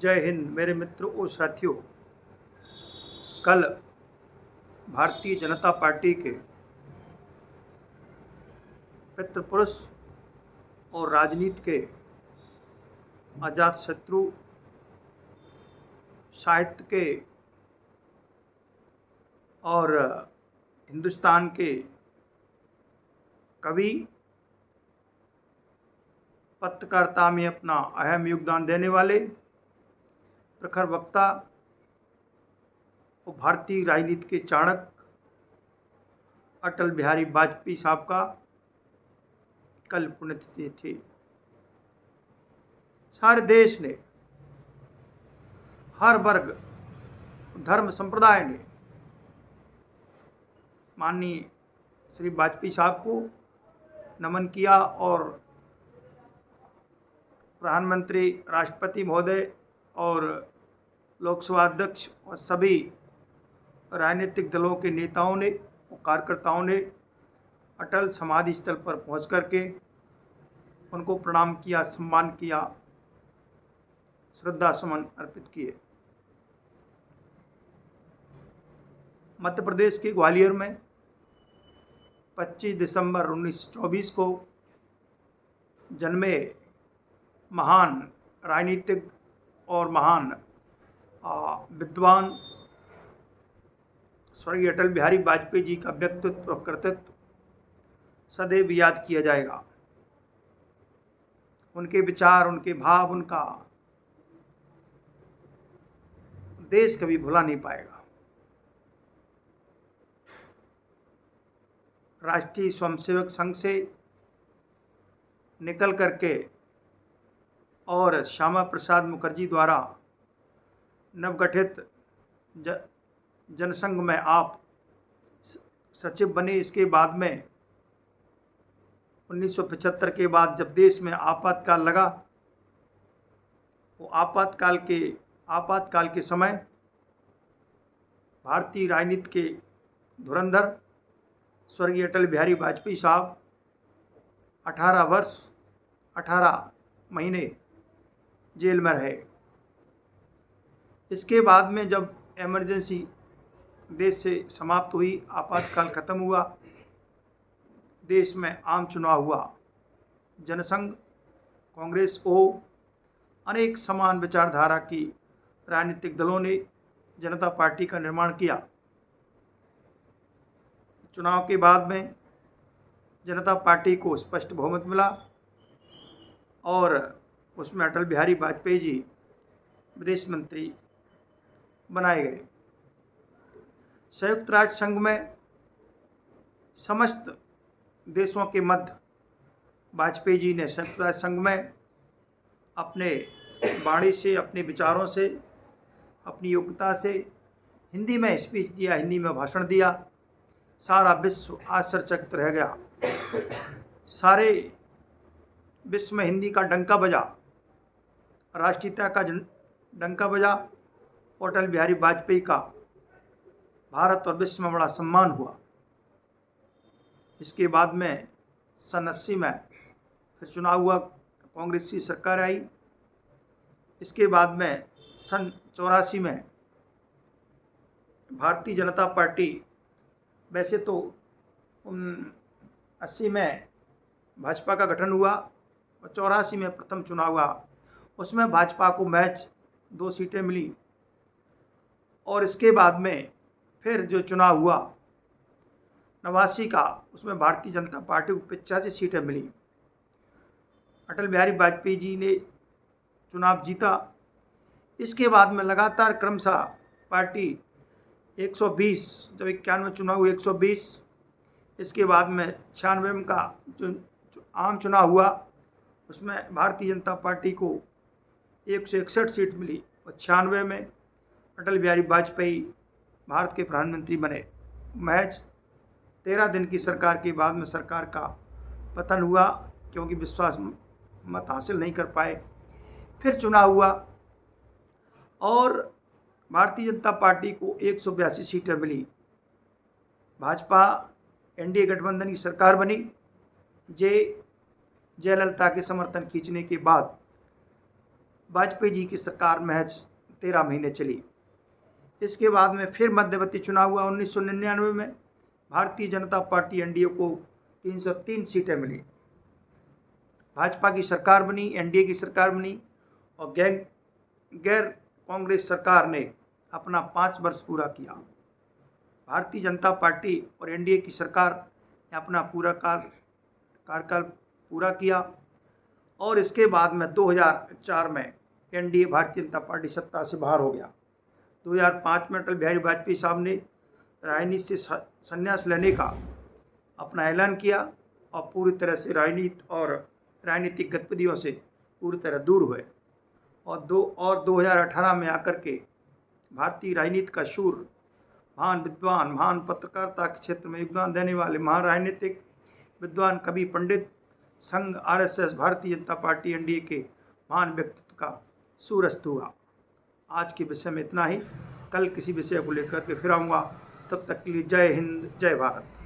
जय हिंद मेरे मित्रों और साथियों। कल भारतीय जनता पार्टी के पितृपुरुष और राजनीति के अजातशत्रु, साहित्य के और हिंदुस्तान के कवि, पत्रकारिता में अपना अहम योगदान देने वाले प्रखर वक्ता और भारतीय राजनीति के चाणक्य अटल बिहारी वाजपेयी साहब का कल पुण्यतिथि थी। सारे देश ने, हर वर्ग, धर्म, संप्रदाय ने माननीय श्री वाजपेयी साहब को नमन किया और प्रधानमंत्री, राष्ट्रपति महोदय और लोकसभा अध्यक्ष और सभी राजनीतिक दलों के नेताओं ने और कार्यकर्ताओं ने अटल समाधि स्थल पर पहुंच करके उनको प्रणाम किया, सम्मान किया, श्रद्धा सुमन अर्पित किए। मध्य प्रदेश के ग्वालियर में 25 दिसंबर 1924 को जन्मे महान राजनीतिक और महान विद्वान स्वर्गीय अटल बिहारी वाजपेयी जी का व्यक्तित्व और कृतित्व सदैव याद किया जाएगा। उनके विचार, उनके भाव, उनका देश कभी भुला नहीं पाएगा। राष्ट्रीय स्वयंसेवक संघ से निकल करके और श्यामा प्रसाद मुखर्जी द्वारा नवगठित जनसंघ में आप सचिव बने। इसके बाद में 1975 के बाद जब देश में आपातकाल लगा, वो आपातकाल के समय भारतीय राजनीति के धुरंधर स्वर्गीय अटल बिहारी वाजपेयी साहब 18 वर्ष 18 महीने जेल में रहे। इसके बाद में जब इमरजेंसी देश से समाप्त हुई, आपातकाल खत्म हुआ, देश में आम चुनाव हुआ, जनसंघ, कांग्रेस को अनेक समान विचारधारा की राजनीतिक दलों ने जनता पार्टी का निर्माण किया। चुनाव के बाद में जनता पार्टी को स्पष्ट बहुमत मिला और उसमें अटल बिहारी वाजपेयी जी विदेश मंत्री बनाए गए। संयुक्त राष्ट्र संघ में समस्त देशों के मध्य वाजपेयी जी ने संयुक्त राष्ट्र संघ में अपने वाणी से, अपने विचारों से, अपनी योग्यता से हिंदी में स्पीच दिया, हिंदी में भाषण दिया। सारा विश्व आश्चर्यचकित रह गया। सारे विश्व में हिंदी का डंका बजा, राष्ट्रीयता का डंका बजा और अटल बिहारी वाजपेयी का भारत और विश्व में बड़ा सम्मान हुआ। इसके बाद में सन 80 में फिर चुनाव हुआ, कांग्रेस की सरकार आई। इसके बाद में सन 84 में भारतीय जनता पार्टी, वैसे तो 80 में भाजपा का गठन हुआ और 84 में प्रथम चुनाव हुआ, उसमें भाजपा को महज 2 सीटें मिली। और इसके बाद में फिर जो चुनाव हुआ 89 का, उसमें भारतीय जनता पार्टी को 85 सीटें मिली। अटल बिहारी वाजपेयी जी ने चुनाव जीता। इसके बाद में लगातार क्रमशः पार्टी 120, जब 91 चुनाव हुए 120, इसके बाद में 96 में का जो आम चुनाव हुआ, उसमें भारतीय जनता पार्टी को 161 सीट मिली और 96 में अटल बिहारी वाजपेयी भारत के प्रधानमंत्री बने। महज 13 दिन की सरकार के बाद में सरकार का पतन हुआ, क्योंकि विश्वास मत हासिल नहीं कर पाए। फिर चुनाव हुआ और भारतीय जनता पार्टी को 182 सीटें मिली। भाजपा एनडीए गठबंधन की सरकार बनी। जयललिता के समर्थन खींचने के बाद वाजपेयी जी की सरकार महज 13 महीने चली। इसके बाद में फिर मध्यवर्ती चुनाव हुआ 1999 में। भारतीय जनता पार्टी एनडीए को 303 सीटें मिली। भाजपा की सरकार बनी, एनडीए की सरकार बनी और गैर कांग्रेस सरकार ने अपना 5 वर्ष पूरा किया। भारतीय जनता पार्टी और एनडीए की सरकार ने अपना पूरा कार्यकाल पूरा किया और इसके बाद में 2004 में एनडीए भारतीय जनता पार्टी सत्ता से बाहर हो गया। 2005 में अटल बिहारी वाजपेयी साहब ने राजनीति से संन्यास लेने का अपना ऐलान किया और पूरी तरह से राजनीति और राजनीतिक गतिविधियों से पूरी तरह दूर हुए और 2018 में आकर के भारतीय राजनीति का शूर, महान विद्वान, महान पत्रकारिता के क्षेत्र में योगदान देने वाले महान राजनीतिक विद्वान कवि पंडित संघ RSS Bharatiya Janata party NDA के महान व्यक्तित्व का सूरस्त हुआ। आज के विषय में इतना ही। कल किसी विषय को लेकर के फिर आऊँगा। तब तक के लिए जय हिंद, जय भारत।